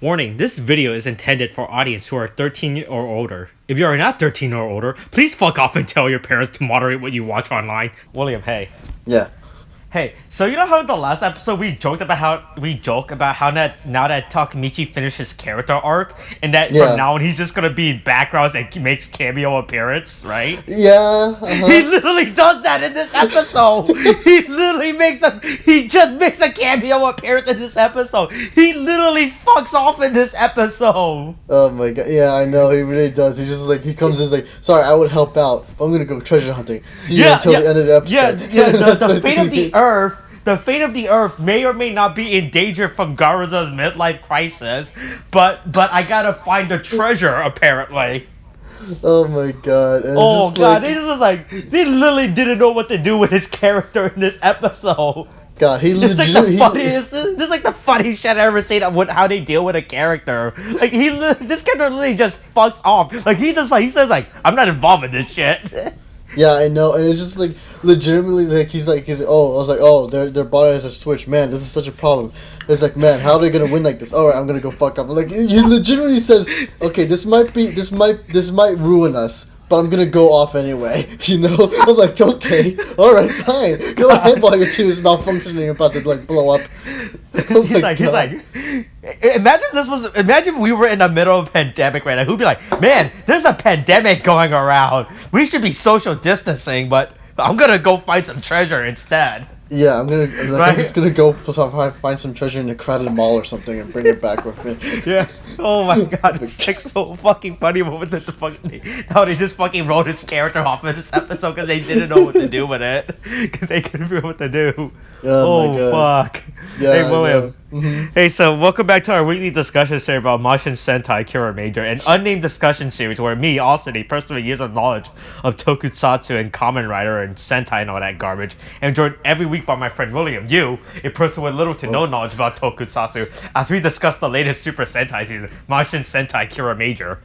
Warning, this video is intended for audience who are 13 or older. If you are not 13 or older, please fuck off and tell your parents to moderate what you watch online. William, hey. Yeah. Hey, so you know how in the last episode we joke about how that now that Takemichi finished his character arc and that from now on he's just gonna be in backgrounds and makes cameo appearance, right? Yeah. He literally does that in this episode. He just makes a cameo appearance in this episode. He literally fucks off in this episode. Oh my god. Yeah, I know, he really does. He's just like, he comes in like, sorry, I would help out, but I'm gonna go treasure hunting. See you until the end of the episode. The fate of the Earth. The fate of the Earth may or may not be in danger from Garuza's midlife crisis, but I gotta find the treasure apparently. Oh my god. And oh god, they literally didn't know what to do with his character in this episode. God, this is like the funniest shit I've ever seen of how they deal with a character. Like this character literally just fucks off. Like he says like, I'm not involved in this shit. Yeah, I know, and it's just like legitimately like he's like I was like, oh, their bodies are switched, man, this is such a problem. It's like, man, how are they gonna win like this? Alright, I'm gonna go fuck up. Like he legitimately says, okay, this might ruin us, but I'm gonna go off anyway. You know? I'm like, okay, alright, fine. Go ahead while your team is malfunctioning, about to like blow up. Oh he's like, imagine we were in the middle of a pandemic right now. Who'd be like, man, there's a pandemic going around. We should be social distancing, but I'm gonna go find some treasure instead. Yeah, I'm just gonna go find some treasure in a crowded mall or something and bring it back with me. Yeah. Oh my god, it's like so fucking funny moment that how they just fucking wrote his character off in this episode because they didn't know what to do with it. Because they couldn't figure out what to do. Oh fuck. Yeah, hey William. Mm-hmm. Hey, so welcome back to our weekly discussion series about Mashin Sentai Kiramager, an unnamed discussion series where me, Austin, a person with years of knowledge of tokusatsu and Kamen Rider and Sentai and all that garbage, am joined every week by my friend William, you, a person with little to no knowledge about tokusatsu, as we discuss the latest Super Sentai season, Mashin Sentai Kiramager.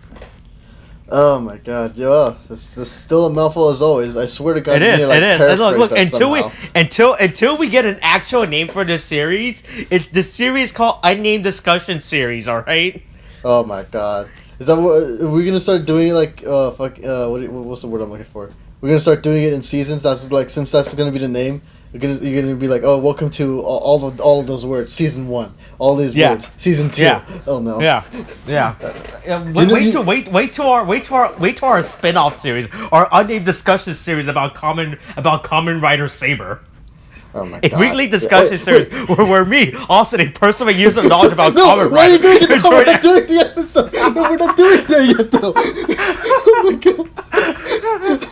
Oh my god, yo, this is still a mouthful as always. I swear to God, it is. And look, until we get an actual name for this series, the series called Unnamed Discussion Series. All right. Oh my god, is that what are we gonna start doing? Like, what's the word I'm looking for? We're gonna start doing it in seasons. That's like, since that's gonna be the name. You're gonna be like, oh, welcome to all of those words, season 1, all these words, season 2. Yeah. Oh no. Yeah. Wait till our spin-off series, our unnamed discussion series about Kamen Rider Saber. Oh my God. A weekly discussion series where me, Austin, a person with years of knowledge about Kamen Rider. Why are you doing it? No, we're not doing the episode. No, we're not doing that yet, though. Oh my God.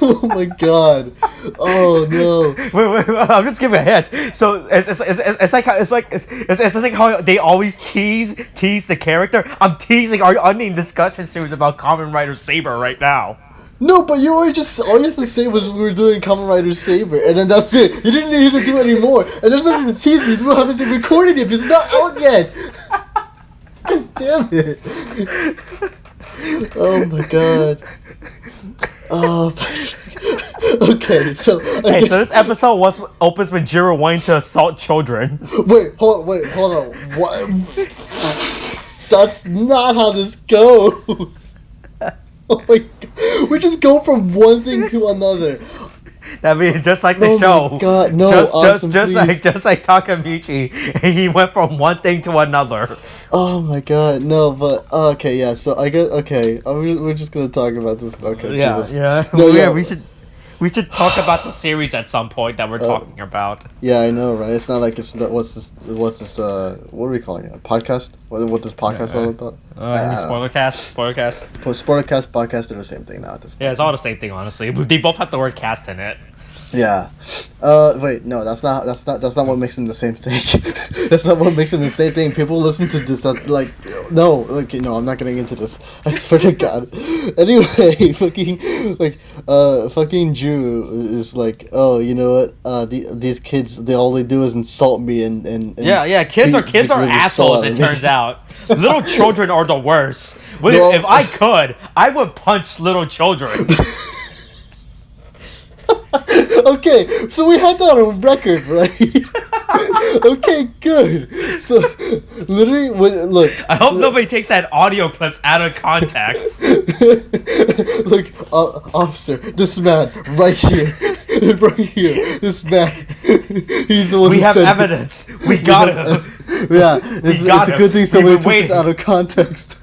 Oh my God. Oh no. Wait, I'm just giving a hint. So it's like how they always tease the character. I'm teasing our unnamed discussion series about Kamen Rider Saber right now. No, but all you have to say was we were doing Kamen Rider Saber, and then that's it. You didn't need to do any more. And there's nothing to tease me. You don't have anything recorded yet. It's not out yet. God damn it. Oh my God. Oh. Okay, so so this episode opens with Jiro wanting to assault children. Wait, hold on. What? That's not how this goes. Oh my God. We just go from one thing to another. I mean, just like the show. Oh my God, no, just like Takemichi, he went from one thing to another. Oh my God, no, but okay, yeah. So I guess we're just gonna talk about this. Okay, yeah, Jesus. yeah. No, yeah, we should talk about the series at some point that we're talking about. Yeah, I know, right? It's not like what's this what are we calling it? A podcast? What this podcast all about? Spoilercast. Spoilercast, podcast are the same thing now at this point. Yeah, it's all the same thing, honestly. They both have the word cast in it. Yeah. Wait, no, that's not what makes them the same thing. That's not what makes them the same thing. People listen to this no, I'm not getting into this. I swear to God. Anyway, fucking Drew is like, oh, you know what? These kids, all they do is insult me and kids are assholes. It turns out, little children are the worst. If I could, I would punch little children. Okay, so we had that on record, right? Okay, good. So, literally, look. I hope nobody takes that audio clips out of context. Look, officer, this man right here, this man, he's the one We who have said evidence. We got him. Yeah, it's a good thing somebody took this out of context.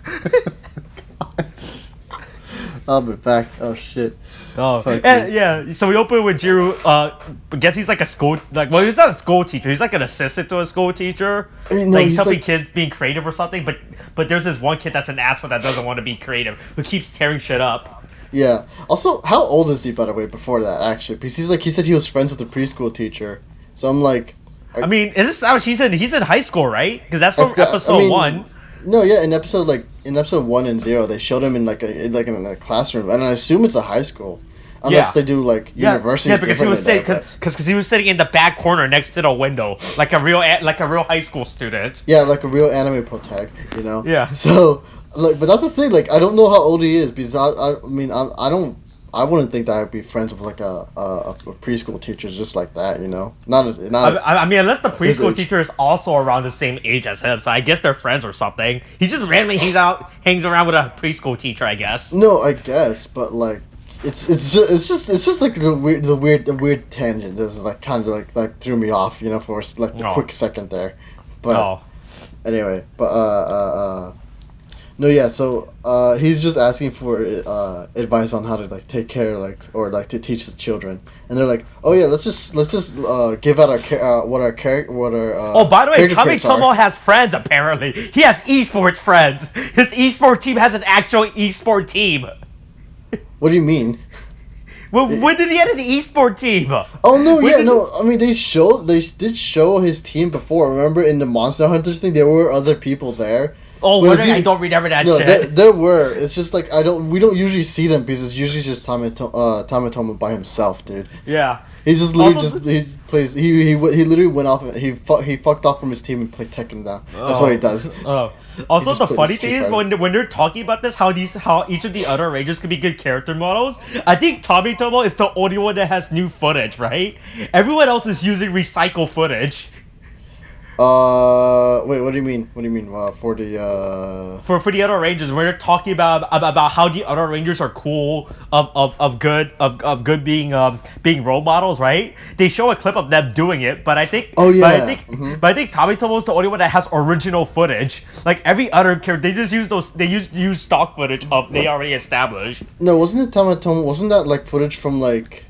I'll be back. Oh shit. Oh, and yeah. So we open with Jiro. I guess he's like a school, well, he's not a school teacher. He's like an assistant to a school teacher. No, like he's he's helping like- kids being creative or something. But there's this one kid that's an asshole that doesn't want to be creative, who keeps tearing shit up. Yeah. Also, how old is he, by the way? Before that, actually, because he said he was friends with the preschool teacher. So I'm like. I mean, is this how he said? He's in high school, right? Because that's from episode 1. No, yeah, in episode 1 and 0, they showed him in in a classroom, and I assume it's a high school, unless they do university. Yeah, because he was sitting because he was sitting in the back corner next to the window, like a real high school student. Yeah, like a real anime protag, you know. Yeah. So but that's the thing. Like, I don't know how old he is because I wouldn't think that I'd be friends with like a preschool teacher just like that, you know. I mean, unless the preschool age. teacher is also around the same age as him, so I guess they're friends or something. He just randomly hangs around with a preschool teacher, I guess. No, I guess, but like. It's just like the weird tangent. This is like kind of like threw me off, you know, for like a quick second there. But anyway, no, yeah. So he's just asking for advice on how to like take care, or to teach the children, and they're like, oh yeah, let's just give out what our Oh, by the way, Kamitomo has friends apparently. He has esports friends. His esport team has an actual esport team. What do you mean? Well, when did he get an esport team? Oh no, I mean they did show his team before. Remember in the Monster Hunters thing, there were other people there. Oh, I don't remember that shit. There were. It's just like we don't usually see them because it's usually just Tamatomo by himself, dude. Yeah. He's just literally he literally went off. He fucked off from his team and played Tekken down. That's what he does. Oh. Also, the funny thing is when they're talking about this, how each of the other Rangers could be good character models. I think Tomitomo is the only one that has new footage, right? Everyone else is using recycled footage. Wait, what do you mean? What do you mean? For the For the other Rangers, where they're talking about how the other Rangers are cool of good being role models, right? They show a clip of them doing it, but I think but I think Tomitomo is the only one that has original footage. Like every other character, they just use stock footage of they already established. No, wasn't it Tamatomo? Wasn't that like footage from like?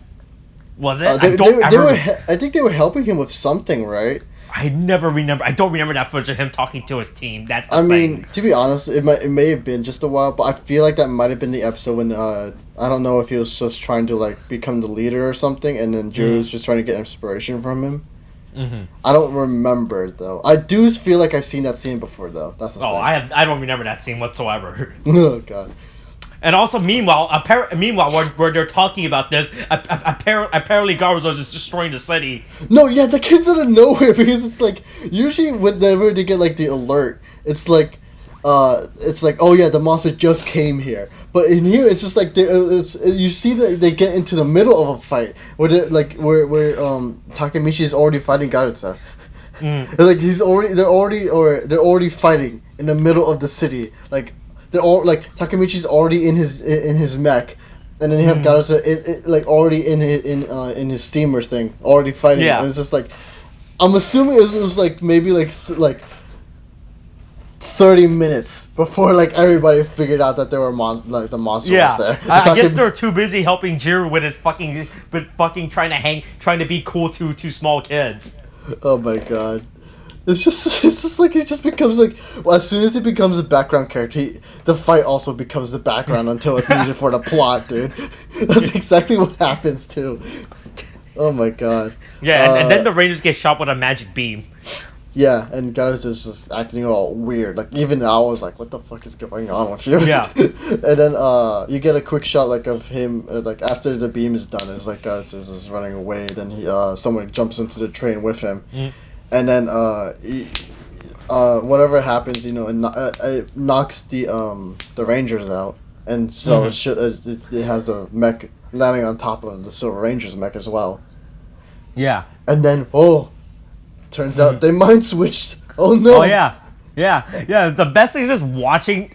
Was it? I think they were helping him with something, right? I never remember. I don't remember that footage of him talking to his team. That's the thing. Mean, to be honest, it may have been just a while, but I feel like that might have been the episode when I don't know if he was just trying to like become the leader or something, and then Drew was just trying to get inspiration from him. Mm-hmm. I don't remember though. I do feel like I've seen that scene before though. That's the thing. I don't remember that scene whatsoever. Oh god. And also, meanwhile, where they're talking about this, apparently Garzo is destroying the city. No, yeah, the kid's out of nowhere because it's like usually whenever they get like the alert, it's like, oh yeah, the monster just came here. But in here, it's just like you see that they get into the middle of a fight where where Takemichi is already fighting Garza. Like they're already fighting in the middle of the city, like. They're all like Takemichi's already in his mech, and then you have Garza already in his steamer thing, already fighting. Yeah. And it's just like, I'm assuming it was like maybe like 30 minutes before like everybody figured out that there were the monster was there. I guess they're too busy helping Jiro with his fucking trying to be cool to small kids. Oh my god. It's just like it just becomes like as soon as it becomes a background character, the fight also becomes the background until it's needed for the plot, dude. That's exactly what happens too. Oh my god. Yeah, and then the Rangers get shot with a magic beam. Yeah, and Garza is just acting all weird. Like even I was like, "What the fuck is going on with you?" Yeah. And then you get a quick shot like of him like after the beam is done. It's like Garza is running away. Then someone jumps into the train with him. And then whatever happens, you know, it knocks the Rangers out, and so it has the mech landing on top of the Silver Ranger's mech as well. Yeah. And then Turns out they mind switched. Oh no! Oh yeah. Yeah. The best thing is just watching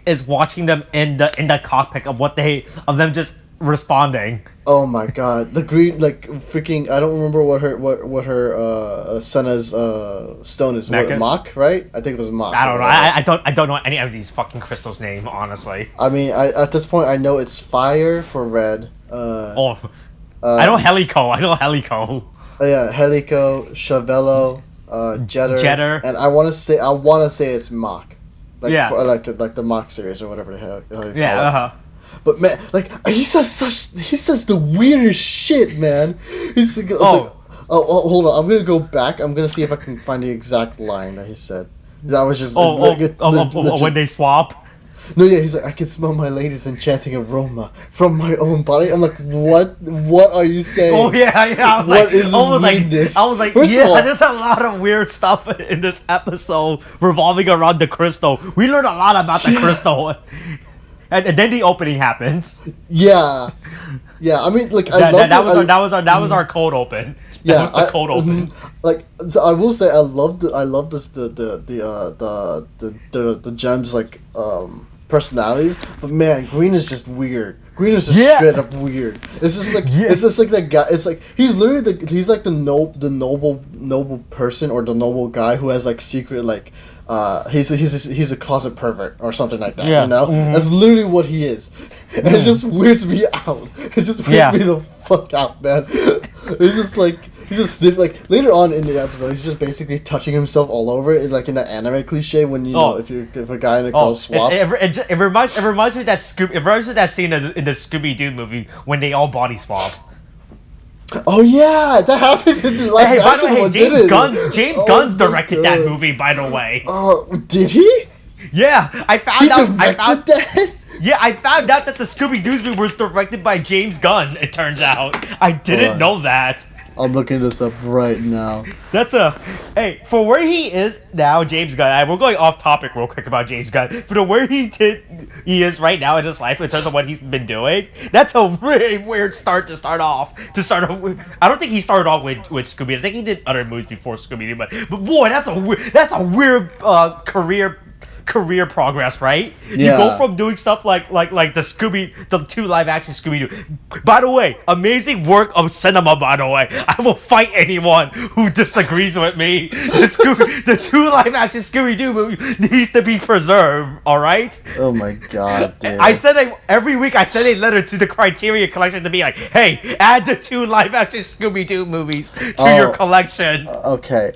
them in the cockpit of them just responding. Oh my god, the green freaking! I don't remember what her Senna's stone is. What, Mach, right? I think it was Mach. I don't know. I don't know any of these fucking crystals' name, honestly. I mean, at this point I know it's fire for red. I know Helico. Yeah, Helico, Chevello, Jetter, and I want to say it's Mach, like the Mach series or whatever the hell you call it. But man, he says the weirdest shit, man. He's like, hold on, I'm gonna go back. I'm gonna see if I can find the exact line that he said. That was just when they swap. No, yeah, he's like, I can smell my lady's enchanting aroma from my own body. I'm like, what? What are you saying? Oh yeah. I was what is this weirdness? I was like, First of all, there's a lot of weird stuff in this episode revolving around the crystal. We learned a lot about the crystal. And then the opening happens. Yeah. I mean, that was our cold open. That was the cold open. So I will say I love this the gems personalities, but man, Green is just weird. Green is just straight up weird. It's just like that guy. It's like he's literally he's like the noble person or the noble guy who has secret he's a closet pervert or something like that. You know, that's literally what he is. And it just weirds me out. It just weirds me the fuck out, man. He's just later on in the episode, he's just basically touching himself all over in that anime cliche when if a guy and a girl swap. It reminds me of that scene in the Scooby-Doo movie when they all body swap. Oh yeah, that happened in the live action one, James Gunn's directed that movie, by the way. Did he? Yeah, I found out that. Yeah, I found out that the Scooby-Doo movie was directed by James Gunn. It turns out I didn't know that. I'm looking this up right now. For where he is now, James Gunn. We're going off topic real quick about James Gunn. For where he is right now in his life in terms of what he's been doing, that's a really weird start to start off. With, I don't think he started off with Scooby. I think he did other movies before Scooby-Doo, but boy, that's a weird career progress, right? Yeah. You go from doing stuff like the 2 live action Scooby-Doo. By the way, amazing work of cinema, by the way. I will fight anyone who disagrees with me. The 2 live action Scooby-Doo movie needs to be preserved, alright? Oh my god, dude. Every week I send a letter to the Criterion Collection to be like, hey, add the 2 live action Scooby-Doo movies to your collection. Okay.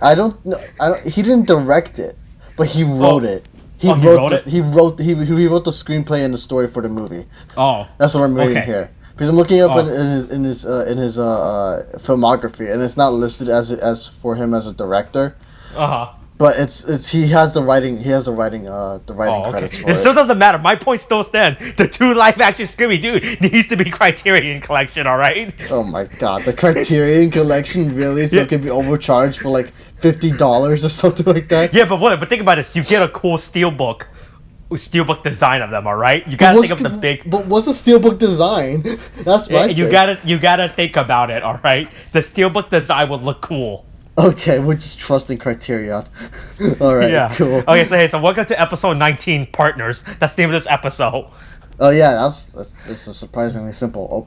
He didn't direct it, but he wrote it. He wrote the screenplay and the story for the movie. Oh, that's what I'm reading here. Because I'm looking up in his filmography, and it's not listed as for him as a director. But he has the writing credits for it. It still doesn't matter. My point still stands. The 2 live action Scooby-Doo needs to be Criterion Collection, all right? Oh my god, the Criterion Collection really? So it can be overcharged for $50 or something like that? Yeah, but think about this. You get a cool steelbook design of them, all right? You gotta think of the big. But what's a steelbook design? That's my thing. You gotta think about it, all right? The steelbook design would look cool. Okay, we're just trusting Criterion. All right, cool. Okay, so welcome to episode 19, Partners. That's the name of this episode. Oh yeah, it's a surprisingly simple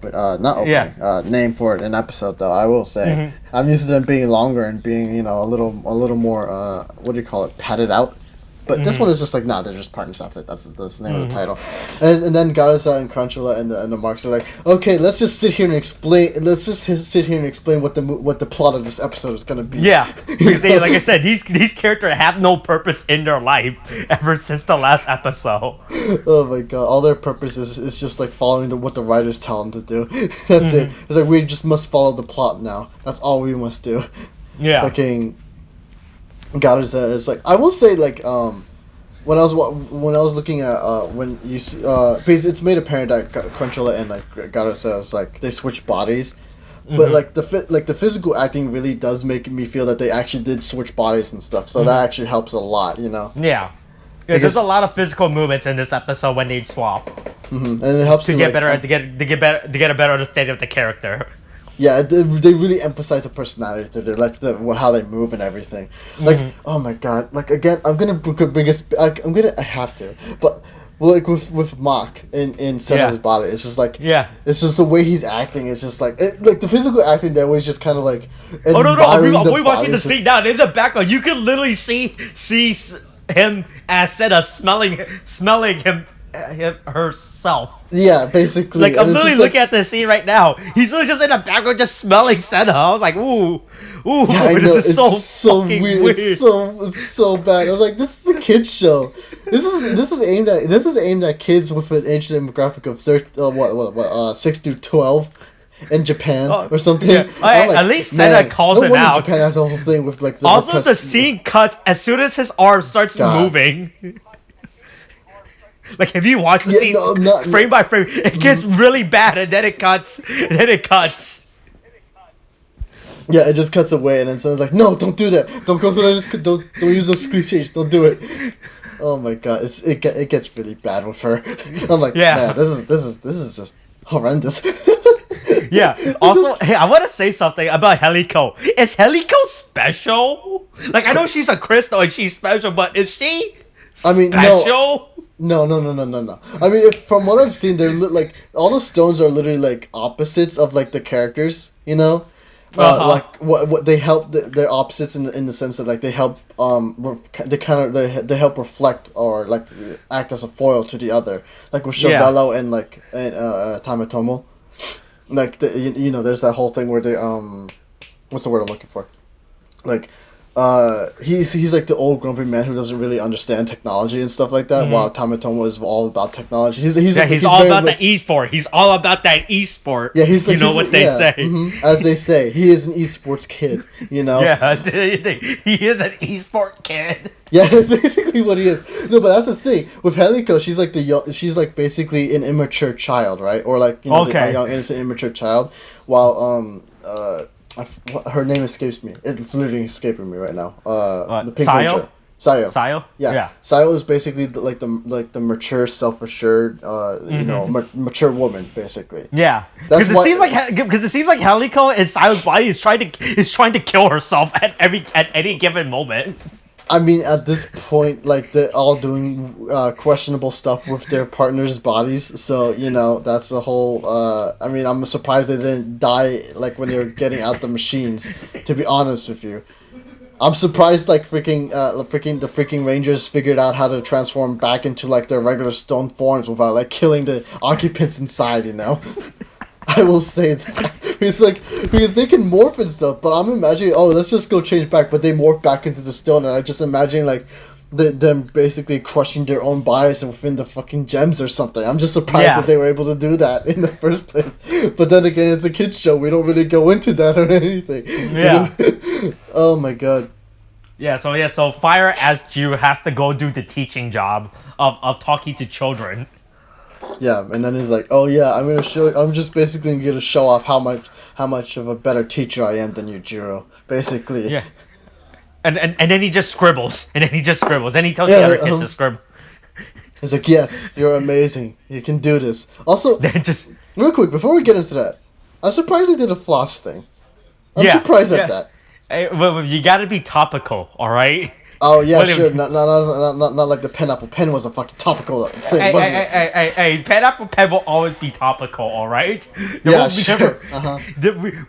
name for an episode, though. I will say, I'm used to them being longer and being a little more what do you call it, padded out. But this one is just they're just partners. That's it. That's the name of the title. And then Garza and Crunchyroll and the Marks are like, okay, let's just sit here and explain. Let's just sit here and explain what the plot of this episode is gonna be. Yeah, because like I said, these characters have no purpose in their life ever since the last episode. Oh my god, all their purpose is just following what the writers tell them to do. That's it. It's we just must follow the plot now. That's all we must do. Yeah. Garza is I will say when I was looking at when you see because it's made apparent that Crunchyroll and Garza is they switch bodies, but the physical acting really does make me feel that they actually did switch bodies and stuff, so that actually helps a lot, Yeah, there's a lot of physical movements in this episode when they swap, and it helps to get a better understanding of the character. Yeah, they really emphasize the personality to their like how they move and everything. Like, oh my god! Like again, I'm gonna bring us. I have to, but like with Mach in Senna's body, it's just like it's just the way he's acting. It's just like like the physical acting there was just kind of like. Oh no! I'm watching the scene now. In the background, you can literally see him as Senna smelling him herself. Yeah, basically. Like I'm literally looking at the scene right now. He's literally just in the background, just smelling Senna. I was like, ooh. Yeah, I know. This is so weird. It's so bad. I was like, this is a kids show. This is aimed at kids with an age demographic of 6 to 12 in Japan or something. Yeah. Like, at least Senna calls it out. Japan has a whole thing with like the scene cuts as soon as his arm starts moving. Like if you watch the scene frame by frame, it gets really bad, and then it cuts. Yeah, it just cuts away, and then someone's like, "No, don't do that. Don't go to that. Don't use those cliches. Don't do it." Oh my god, it gets really bad with her. I'm like, man, this is just horrendous. Yeah. Also, hey, I want to say something about Helico. Is Helico special? Like I know she's a crystal and she's special, but is she special? No. I mean, from what I've seen, they're like all the stones are literally like opposites of like the characters, you know. Like what they help they're opposites in the sense that like they help they help reflect or like act as a foil to the other, like with Shovello and like Tamatomo. Like you know, there's that whole thing where they what's the word I'm looking for? Like he's like the old grumpy man who doesn't really understand technology and stuff like that, while Tamatomo is all about technology. He's all about the e-sport. He's all about that e-sport. Yeah, he's like, they say. As they say, he is an esports kid, you know? Yeah, he is an esport kid. Yeah, that's basically what he is. No, but that's the thing with Helico. She's like basically an immature child, right? Or like a young innocent immature child, while her name escapes me. It's literally escaping me right now. The Pink Ranger. Sayo. Yeah. Sayo is basically the mature, self-assured, mature woman, basically. Yeah. Because it seems like Helico in Sayo's body is trying to kill herself at any given moment. I mean, at this point, like, they're all doing questionable stuff with their partners' bodies, so, you know, that's the whole, I mean, I'm surprised they didn't die, like, when they were getting out the machines, to be honest with you. I'm surprised, like, the freaking Rangers figured out how to transform back into, like, their regular stone forms without, like, killing the occupants inside, you know? I will say that. It's like, because they can morph and stuff, but I'm imagining, let's just go change back, but they morph back into the stone, and I just imagine, like, them basically crushing their own bodies within the fucking gems or something. I'm just surprised that they were able to do that in the first place. But then again, it's a kid's show. We don't really go into that or anything. Yeah. Oh my god. So Fire as Jew has to go do the teaching job of talking to children. Yeah, and then he's like, "Oh yeah, I'm just basically gonna show off how much of a better teacher I am than you, Jiro." Basically. Yeah. And then he just scribbles. And then he tells the other kids to scribble. He's like, "Yes, you're amazing. You can do this." Also, real quick before we get into that, I'm surprised they did a floss thing. I'm surprised at that. Hey, well, you gotta be topical, all right? Oh yeah, sure. Not like the pineapple pen was a fucking topical thing, wasn't it? Hey, pineapple pen will always be topical, all right? Sure.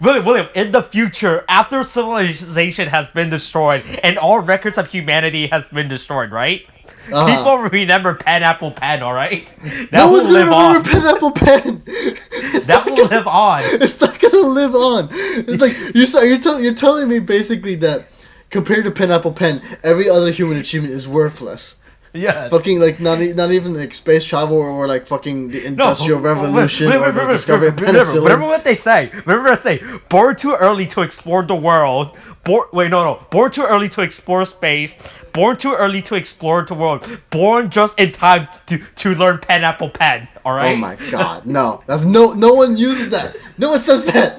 William, in the future, after civilization has been destroyed and all records of humanity has been destroyed, right? People remember pineapple pen, all right? No one's gonna remember pineapple pen. That will live on. It's not gonna live on. It's like you're telling me basically that. Compared to pineapple pen, every other human achievement is worthless. Yeah. Fucking like not even like space travel or like fucking the industrial revolution or the discovery of penicillin. Remember what they say. Born too early to explore the world. Born too early to explore space. Born too early to explore the world. Born just in time to learn pineapple pen. All right. Oh my god, no. That's no one uses that. No one says that.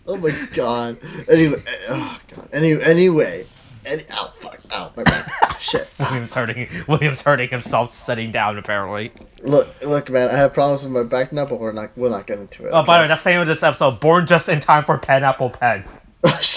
Oh my god. Anyway, oh god. Anyway, Ow, fuck, ow, my back. Shit. William's hurting himself sitting down apparently. Look, man, I have problems with my back now, but we'll not get into it. Oh, okay? By the way, that's the name of this episode. Born just in time for Pineapple Pen.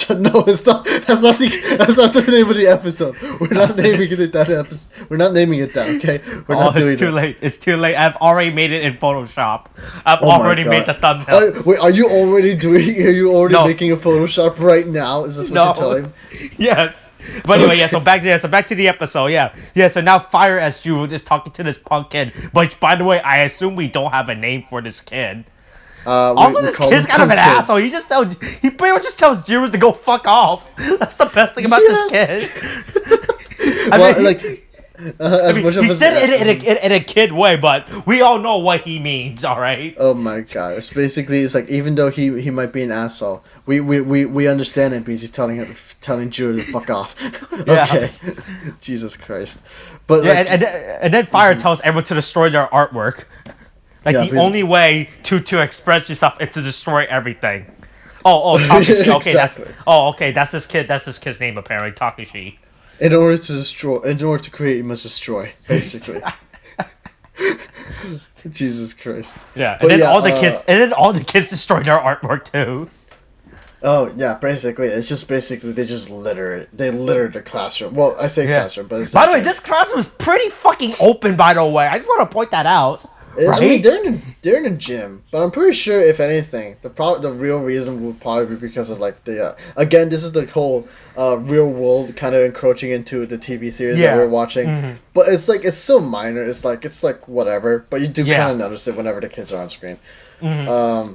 No, it's not. That's not the name of the episode. We're not naming it that episode. We're not naming it that. Okay, we're not doing it. It's too late. It's too late. I've already made it in Photoshop. I've already made the thumbnail. Wait, are you already making a Photoshop right now? Is this what you're telling me? Yes. But anyway, yeah. So back to the episode. Yeah. So now Fire SU is talking to this punk kid. But by the way, I assume we don't have a name for this kid. Also, this kid's kind of an asshole. He pretty much just tells Jiros to go fuck off. That's the best thing about this kid. He said it in a kid way, but we all know what he means. All right. Oh my god! It's like even though he might be an asshole, we understand it because he's telling Jiro to fuck off. Okay. Jesus Christ. But yeah, and then Fire tells everyone to destroy their artwork. Like the only way to express yourself is to destroy everything. Okay, exactly. That's this kid's name apparently, Takashi. In order to create, you must destroy, basically. Jesus Christ. Yeah, and then all the kids destroy their artwork too. Oh yeah, basically it's just they just litter it. They litter the classroom. Well, I say classroom, but it's by the way, this classroom is pretty fucking open. By the way, I just want to point that out. Right? I mean, they're in a gym, but I'm pretty sure if anything, the real reason would probably be because of like the again, this is the whole real world kind of encroaching into the TV series that we're watching. Mm-hmm. But it's so minor. It's like whatever. But you do kind of notice it whenever the kids are on screen. Mm-hmm.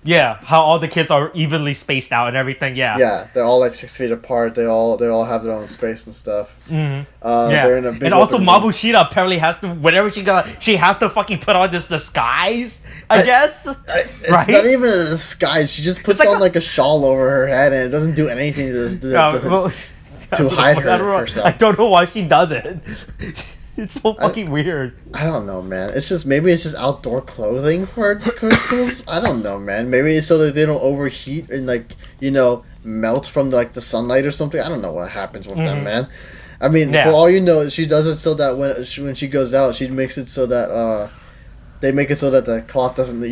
Yeah, how all the kids are evenly spaced out and everything. Yeah, they're all like 6 feet apart. They all have their own space and stuff. Mm-hmm. They're in a big. And also, Mabushita apparently has to whenever she has to fucking put on this disguise. I guess. It's not even a disguise. She just puts on like a shawl over her head, and it doesn't do anything to hide herself. I don't know why she does it. It's so fucking weird. I don't know, man. Maybe it's just outdoor clothing for crystals. I don't know, man. Maybe it's so that they don't overheat and melt from the sunlight or something. I don't know what happens with them, man. I mean, for all you know, she does it so that when she goes out, she makes it so that they make it so that the cloth doesn't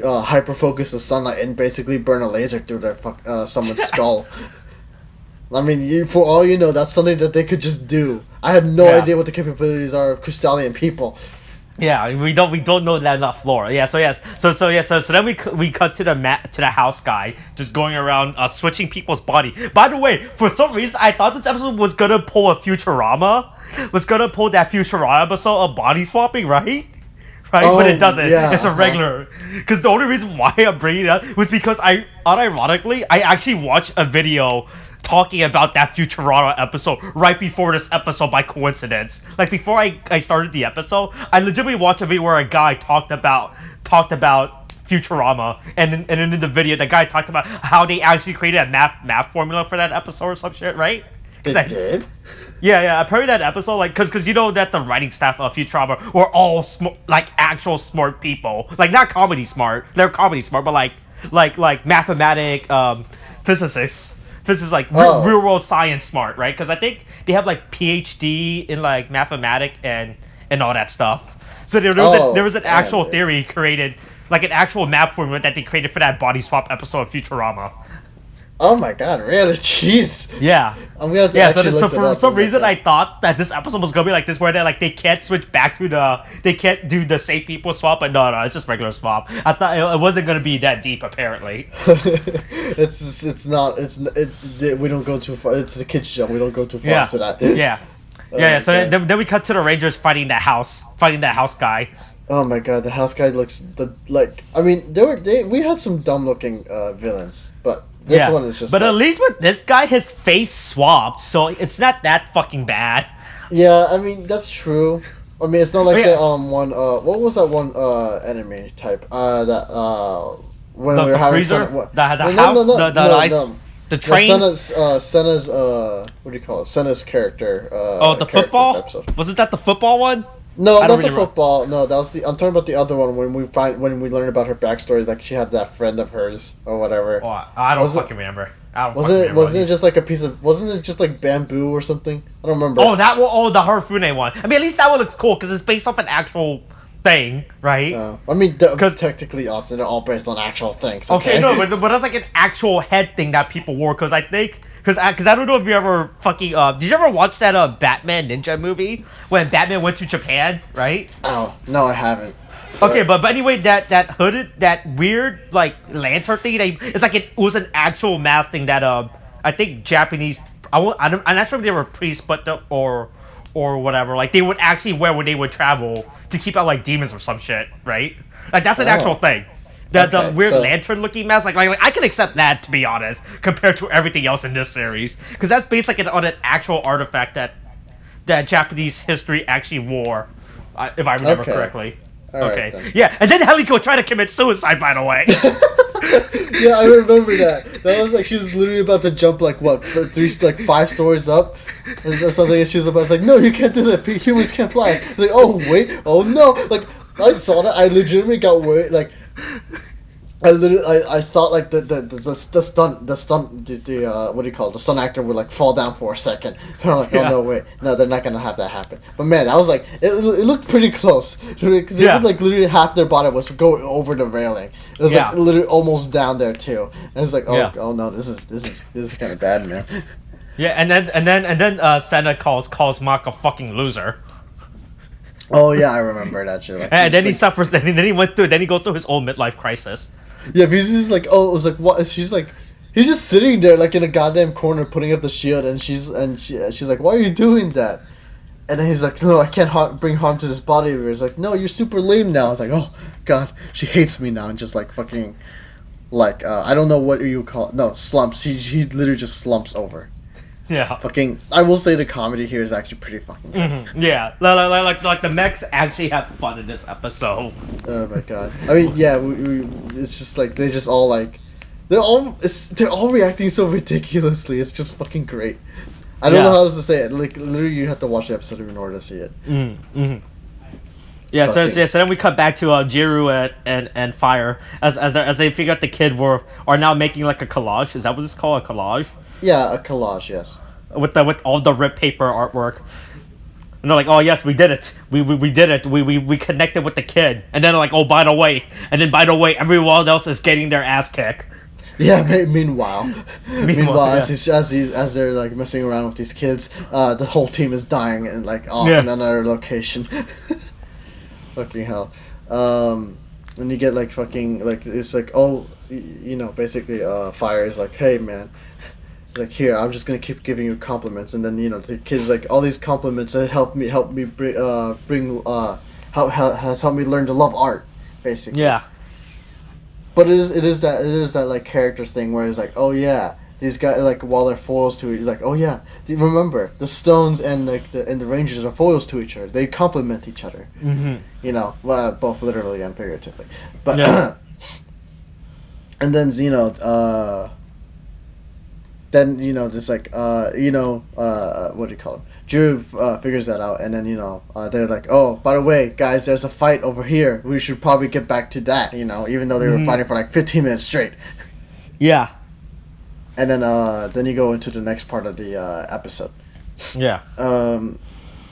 hyper focus the sunlight and basically burn a laser through their someone's skull. I mean, for all you know, that's something that they could just do. I have no idea what the capabilities are of Crystallian people. Yeah, we don't know that enough lore. Yeah, so then we cut to the house guy just going around switching people's body. By the way, for some reason I thought this episode was gonna pull that Futurama episode of body swapping, right? But it doesn't. Yeah, it's a regular. Because the only reason why I'm bringing it up was because I actually watched a video talking about that Futurama episode right before this episode by coincidence. Like before I started the episode, I legitimately watched a video where a guy talked about Futurama, and in the video the guy talked about how they actually created a math formula for that episode or some shit, right? They did? Yeah. Apparently that episode, because you know that the writing staff of Futurama were all actual smart people, not comedy smart. They're comedy smart, but like mathematic physicists. This is real world science smart, right? Because I think they have PhD in mathematics and all that stuff. So there was an actual theory created, an actual map formula that they created for that body swap episode of Futurama. Oh my god, really? Jeez. Yeah. I'm gonna have to actually look it up. For some reason, I thought that this episode was gonna be like this, where they can't switch back to they can't do the same people swap, but no, it's just regular swap. I thought it wasn't gonna be that deep, apparently. It's not. We don't go too far. It's a kids show. We don't go too far into that. Yeah. So then we cut to the Rangers fighting that house guy. Oh my god, the house guy looks I mean, we had some dumb looking villains, but. This one is just. But at least with this guy, his face swapped, so it's not that fucking bad. Yeah, I mean that's true. I mean, it's not like the one. What was that one enemy type? When we were having freezer? The train. Senna's what do you call it? Senna's character. The football episode. Wasn't that the football one? No, not the football. No, that was I'm talking about the other one when we learn about her backstory, she had that friend of hers or whatever. Oh, I don't fucking remember. I don't Wasn't fucking remember. it just like a piece of? Wasn't it just like bamboo or something? I don't remember. Oh, that one. Oh, the Harufune one. I mean, at least that one looks cool because it's based off an actual thing, right? I mean, Because technically, also they're all based on actual things. Okay, okay, no, but that's like an actual head thing that people wore. Because I think, because I don't know if you ever fucking did you ever watch that Batman Ninja movie when Batman went to Japan, right? Oh no, I haven't. Okay, but anyway, that hooded, that weird like lantern thing, it's like it was an actual mask thing that I think Japanese, I'm not sure if they were priests, but or whatever, like they would actually wear when they would travel to keep out like demons or some shit, right? Like that's an actual thing. The weird lantern looking mask, like I can accept that, to be honest, compared to everything else in this series, because that's based like on an actual artifact that Japanese history actually wore, if I remember correctly. Okay. Right, yeah, and then Heliko tried to commit suicide, by the way. Yeah, I remember that. That was like she was literally about to jump like what, 5 stories up, or something. And she was about, it's like, no, you can't do that. Humans can't fly. It's like, oh wait, oh no. Like I saw that. I legitimately got worried. Like I thought like the stunt what do you call it? The stunt actor would like fall down for a second. But I'm like, oh no, wait, no, they're not gonna have that happen. But man, I was like, it looked pretty close. They would like literally half their body was going over the railing. It was like literally almost down there too. And it's like, oh no, this is kind of bad, man. Yeah, and then Senna calls Mark a fucking loser. Oh yeah, I remember that shit. Like, and then he suffers. And then he went through. Then he goes through his own midlife crisis. Yeah, because he's like, oh, it was like, what? She's like, he's just sitting there like in a goddamn corner putting up the shield, and she's like, why are you doing that? And then he's like, no, I can't bring harm to this body of yours. Like, no, you're super lame now. I was like, oh god, she hates me now, and just like fucking, like I don't know what you call it. No, slumps. He literally just slumps over. Yeah. Fucking, I will say the comedy here is actually pretty fucking good. Mm-hmm. Yeah, like the mechs actually have fun in this episode. Oh my god. I mean, yeah, it's just like they just all like they're all reacting so ridiculously. It's just fucking great. I don't know how else to say it. Like literally, you have to watch the episode in order to see it. Mm-hmm. Yeah, so then we cut back to Jiru and Fire as they figure out the kid are now making like a collage. Is that what it's called, a collage? Yeah, a collage, yes. With all the ripped paper artwork. And they're like, oh yes, we did it. We did it. We connected with the kid. And then they're like, oh, by the way, everyone else is getting their ass kicked. Yeah. Meanwhile, as they're like messing around with these kids, the whole team is dying and like off in another location. Fucking hell. And you get like fucking like it's like, oh, you know, basically Fire is like, hey man. Like, here, I'm just gonna keep giving you compliments, and then you know the kid's like, all these compliments that help me has helped me learn to love art, basically. Yeah. But it is that like characters thing where it's like, oh yeah, these guys like while they're foils to like, oh yeah, remember the stones and like the Rangers are foils to each other. They complement each other. Mm-hmm. You know, both literally and figuratively. But and then then just like what do you call him? Drew figures that out, and then they're like, oh, by the way, guys, there's a fight over here. We should probably get back to that. Even though they were fighting for like 15 minutes straight. Yeah. And then you go into the next part of the episode. Yeah.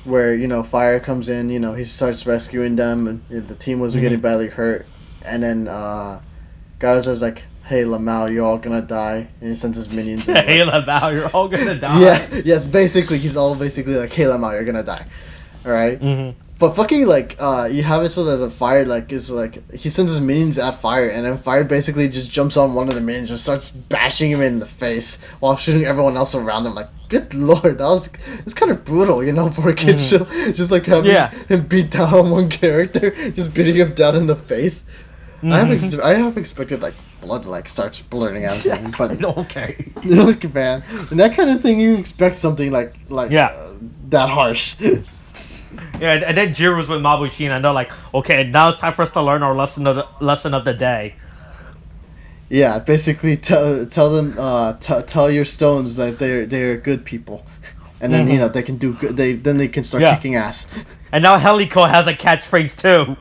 Where Fire comes in. He starts rescuing them, and the team was getting badly hurt, and then Garza's like, hey Lamau, you're all gonna die, and he sends his minions in. Hey Lamau, you're all gonna die. Yeah, yes, basically he's all basically like, hey Lamau, you're gonna die. Alright? Mm-hmm. But fucking like you have it so that the Fire like is like he sends his minions at Fire, and then Fire basically just jumps on one of the minions and starts bashing him in the face while shooting everyone else around him. Like, good lord, it's kind of brutal, for a kid show. Just like having him beat down on one character, just beating him down in the face. Mm-hmm. I have expected like blood like starts blurting out or something, but okay. Look, man, and that kind of thing you expect something like that harsh. Yeah, and then Jiro was with Mabushin, and they're like, okay, now it's time for us to learn our lesson of the day. Yeah, basically tell them tell your stones that they're good people, and then they can do good. They can start kicking ass. And now Heliko has a catchphrase too.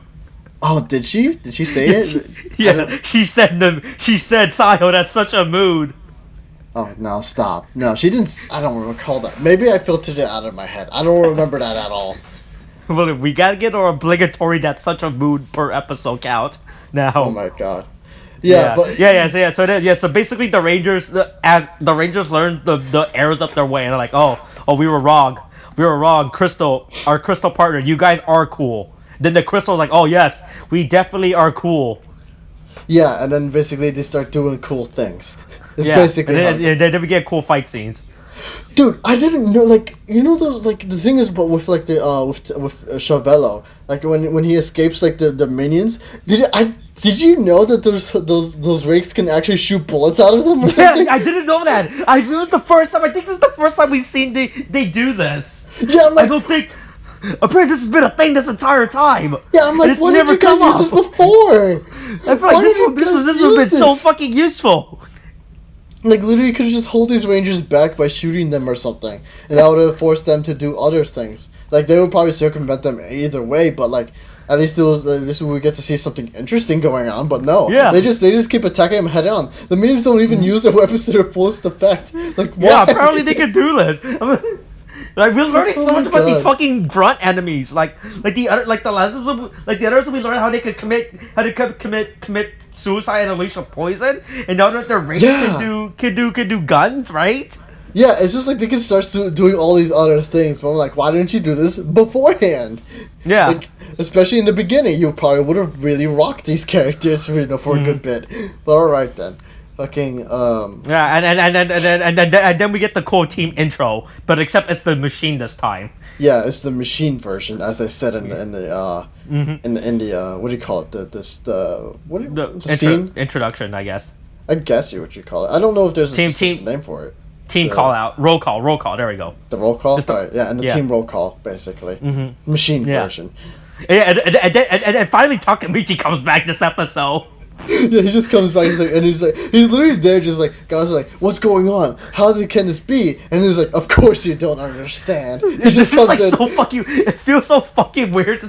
Oh, did she? Did she say it? Yeah, she said, Sayo, that's such a mood. Oh, no, stop. No, she didn't. I don't recall that. Maybe I filtered it out of my head. I don't remember that at all. Well, we gotta get our obligatory that's such a mood per episode count now. Oh my god. Yeah, but so basically the Rangers, as the Rangers learned the errors up their way, and they're like, oh, we were wrong, Crystal, our Crystal partner, you guys are cool. Then the Crystal's like, oh yes, we definitely are cool. Yeah, and then basically they start doing cool things. It's Yeah, basically and then we get cool fight scenes. Dude, I didn't know, like, you know those, like, the thing is, but with, like, the, with Chavello, like, when he escapes, like, the minions, did you know that those rakes can actually shoot bullets out of them or something? Yeah, I didn't know that. It was the first time, I think this is the first time we've seen they do this. Yeah, I'm like... I don't think... Apparently this has been a thing this entire time. Yeah, I'm like, why did you guys use this before? I feel like this has been so fucking useful. Like, literally, you could just hold these Rangers back by shooting them or something. And that would have forced them to do other things. Like, they would probably circumvent them either way, but, like, at least this we get to see something interesting going on. But no. Yeah. They just keep attacking them head on. The minions don't even use their weapons to their fullest effect. Like, why? Yeah, apparently they can do this. Like, we're learning so much about these fucking grunt enemies. Like the lessons, like the others we learned how they could commit suicide and unleash a poison, and now that they're ranged can do guns, right? Yeah, it's just like they can start doing all these other things. But I'm like, why didn't you do this beforehand? Yeah. Like, especially in the beginning, you probably would have really rocked these characters, for a good bit. But all right then. Fucking Yeah, and then we get the cool team intro, but except it's the machine this time. Yeah, it's the machine version, as they said in the what do you call it? The scene introduction, I guess. I guess what you call it. I don't know if there's a specific name for it. Team call out, roll call. There we go. The roll call. Alright, yeah, and the team roll call basically. Machine version. Yeah, and finally Takemichi comes back this episode. Yeah, he just comes back. He's literally there, just like, guys are like, what's going on? How can this be? And he's like, of course you don't understand. He just comes in. It feels so fucking weird to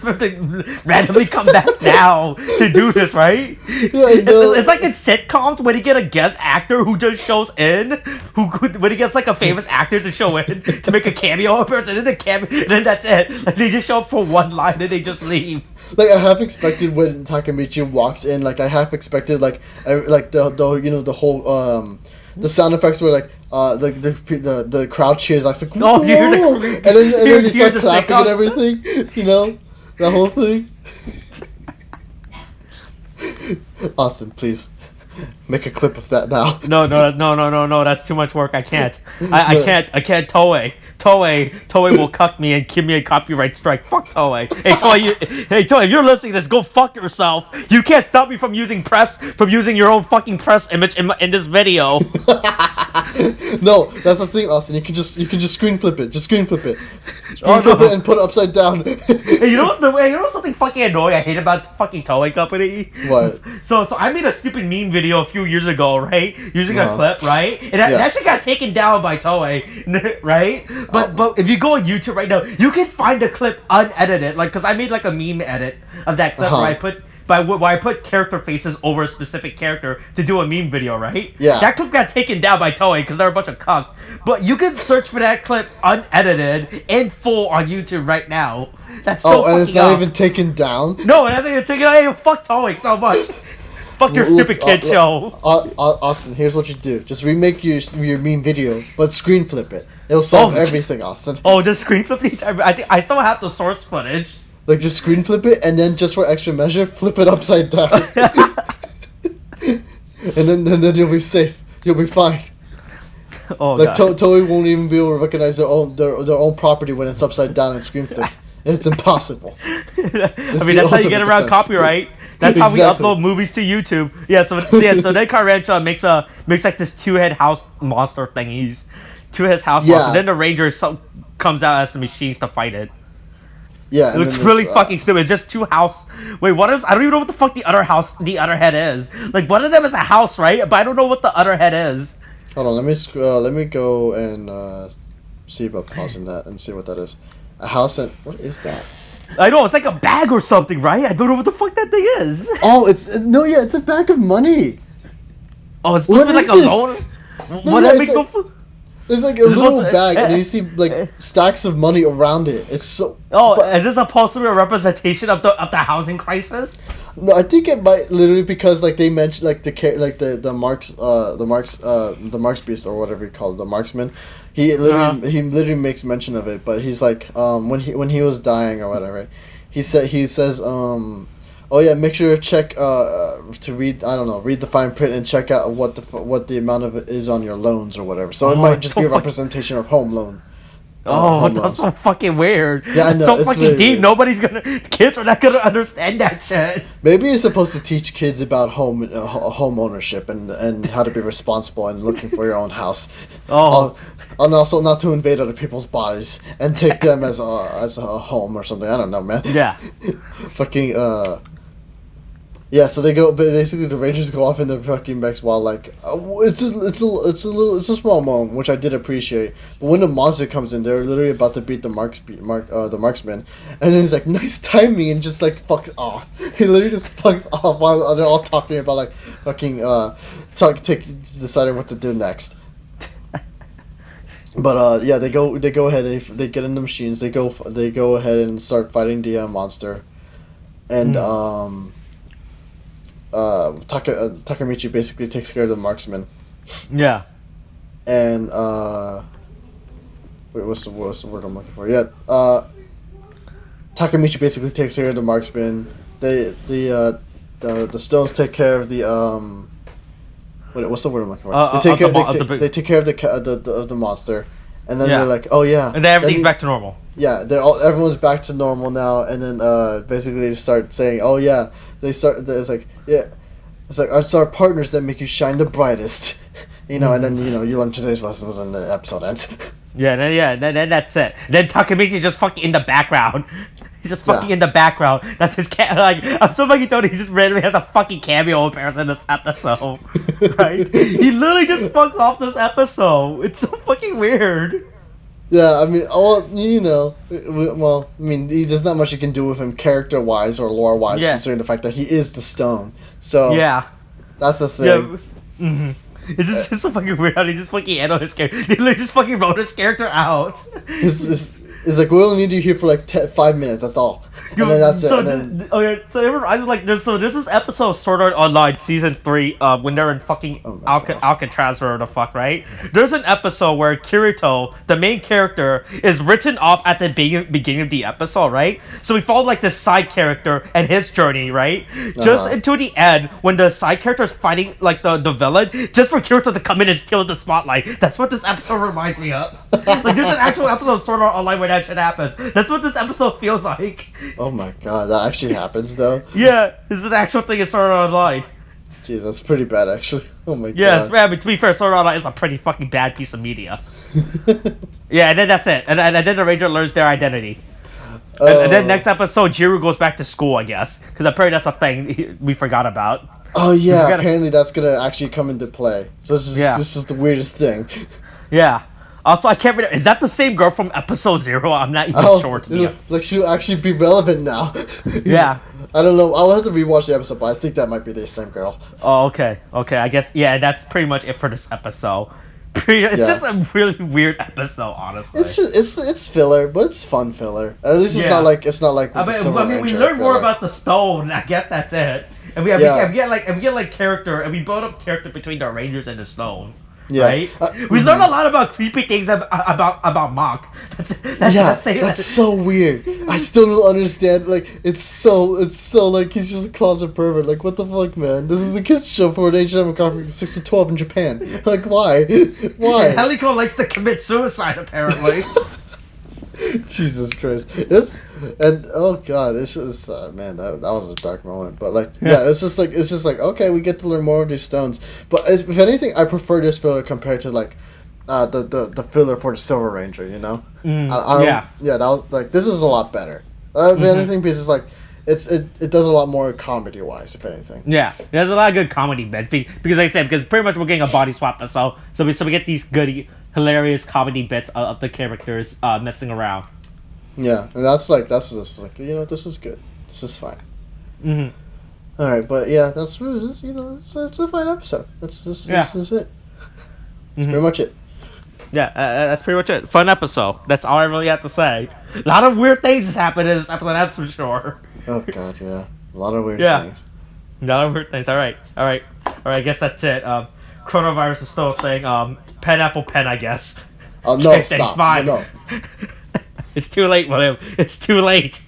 randomly come back now to do this, right? Yeah, it's like in sitcoms when you get a guest actor who just shows in, when he gets like a famous actor to show in to make a cameo appearance, and then that's it. Like, they just show up for one line and they just leave. Like, I half expected when Takemichi walks in, like, I half expected, like the you know, the whole, the sound effects were, like, the crowd cheers, like, whoa! And then they start clapping and everything, you know? The whole thing. Austin, please. Make a clip of that now. No, that's too much work. I can't. I can't, Toei. Toei will cuck me and give me a copyright strike. Fuck Toei. Hey Toei, if you're listening to this, go fuck yourself. You can't stop me from using your own fucking press image in this video. No, that's the thing, Austin. You can just screen flip it. Just screen flip it. Flip it and put it upside down. Hey, you know something fucking annoying I hate about fucking Toei Company? What? So I made a stupid meme video a few years ago, right? Using a clip, right? And that shit got taken down by Toei, right? But if you go on YouTube right now, you can find the clip unedited, like, because I made like a meme edit of that clip where I put character faces over a specific character to do a meme video, right? Yeah. That clip got taken down by Toei because they're a bunch of cunts. But you can search for that clip unedited in full on YouTube right now. That's so and it's not even taken down? No, it hasn't even taken down. Hey, fuck Toei so much. Fuck your stupid kid show. Austin, here's what you do. Just remake your meme video, but screen flip it. It'll solve everything, Austin. Oh, just screen flip the entire... I still have the source footage. Like, just screen flip it, and then just for extra measure, flip it upside down. and then you'll be safe. You'll be fine. Oh, like, Toei won't even be able to recognize their own property when it's upside down and screen flipped. It's impossible. That's how you get around copyright. That's how we upload movies to YouTube. Yeah, so then Carranza makes like this two-head house monster thingies. Two-head house monster. Then the Ranger comes out as the machines to fight it. Yeah, it looks really fucking stupid. It's just two house. Wait, I don't even know what the fuck the other head is. Like, one of them is a house, right? But I don't know what the other head is. Hold on, let me go and see about pausing that and see what that is. A house and what is that? I know, it's like a bag or something, right? I don't know what the fuck that thing is. Oh, it's a bag of money. Oh, it's supposed to be like a loan. No, What yeah, that it's make like, no? there's like a little bag, and you see like stacks of money around it. It's so. Oh, But is this supposed to be a representation of the housing crisis? no, I think it might literally because like they mentioned like the Marks Beast or whatever you call it, the marksman. He literally makes mention of it, but he's like when he was dying or whatever, he says oh yeah, make sure to check to read, I don't know, read the fine print and check out what the amount of it is on your loans or whatever. So it might just be a representation of home loan. Oh, Home that's loans. so fucking weird. Yeah, I It's know, so it's fucking very deep. weird. Kids are not gonna understand that shit. Maybe it's supposed to teach kids about home ownership and how to be responsible and looking for your own house. Oh. And also not to invade other people's bodies and take them as a home or something. I don't know, man. Yeah. Fucking yeah. So they go. Basically, the Rangers go off in their fucking mechs while like it's a small moment which I did appreciate. But when the monster comes in, they're literally about to beat the marksman, and then he's like, nice timing, and just like fucks off. He literally just fucks off while they're all talking about like fucking deciding what to do next. But yeah, they go ahead. They get in the machines. They go ahead and start fighting the monster, and Takamichi basically takes care of the marksman. Yeah. And wait, what's the word I'm looking for? Yeah, Takamichi basically takes care of the marksman. The stones take care of the Wait, what's the word I'm looking for? They take care of the monster, and then they're like, oh yeah, and then everything's back to normal. Yeah, everyone's back to normal now, and then basically they start saying, oh yeah, it's our partners that make you shine the brightest, and then you learn today's lessons and the episode ends. Then that's it. Then Takamichi just fucking in the background. He's just fucking in the background. That's his I'm so fucking told he just randomly has a fucking cameo appearance in this episode. Right? He literally just fucks off this episode. It's so fucking weird. Yeah, I mean, there's not much you can do with him character-wise or lore-wise, considering the fact that he is the stone. So yeah, that's the thing. Yeah. It's just so fucking weird how they just fucking handle his character. They literally just fucking wrote his character out. It's like, we only need you here for like 5 minutes, that's all. And then that's it. So there's this episode of Sword Art Online Season 3 when they're in fucking Alcatraz or the fuck, right? There's an episode where Kirito, the main character, is written off at the beginning of the episode, right? So we follow like this side character and his journey, right? Just until the end when the side character is fighting like the villain, just for Kirito to come in and steal the spotlight. That's what this episode reminds me of. Like there's an actual episode of Sword Art Online where that shit happens. That's what this episode feels like. Oh my god, that actually happens though? Yeah, this is an actual thing in Sword Art Online. Jeez, that's pretty bad actually. Oh my god. Yeah, I mean, to be fair, Sword Art Online is a pretty fucking bad piece of media. Yeah, and then that's it. And then the Ranger learns their identity. And then next episode, Jiru goes back to school, I guess. Because apparently that's a thing we forgot about. Oh yeah, apparently that's gonna actually come into play. So this is the weirdest thing. Yeah. Also, I can't remember. Is that the same girl from episode 0? I'm not even sure. Like, she'll actually be relevant now. Yeah. I don't know. I'll have to rewatch the episode, but I think that might be the same girl. Oh, okay. Okay, I guess, yeah, that's pretty much it for this episode. It's just a really weird episode, honestly. It's filler, but it's fun filler. At least it's not like I mean, we learn more about the stone. I guess that's it. And we get character, and we build up character between the Rangers and the stone. Yeah. Right? We learn a lot about creepy things about Mach. That's so weird. I still don't understand. Like, it's so like he's just a closet pervert. Like, what the fuck, man? This is a kids show for an age demographic 6 to 12 in Japan. Like, why? Why? And Heliko likes to commit suicide, apparently. Jesus Christ! Oh god, it's just man, that was a dark moment. But like, yeah, it's just like okay, we get to learn more of these stones. But if anything, I prefer this filler compared to like the filler for the Silver Ranger. You know, that was like, this is a lot better. If anything, because it's like it does a lot more comedy wise. If anything, yeah, there's a lot of good comedy bits because like I said, because pretty much we're getting a body swap episode, so we get these good, hilarious comedy bits of the characters messing around. Yeah, and that's just like, this is good. This is fine. All right, but yeah, that's really it's a fine episode. This is it. That's pretty much it. Yeah, that's pretty much it. Fun episode. That's all I really have to say. A lot of weird things has happened in this episode, that's for sure. Oh god, yeah. A lot of weird Yeah. things. A lot of weird things. Alright. I guess that's it. Coronavirus is still a thing. Pineapple pen, I guess. Oh no, Okay, stop. Thanks, bye. No. It's too late, William. It's too late.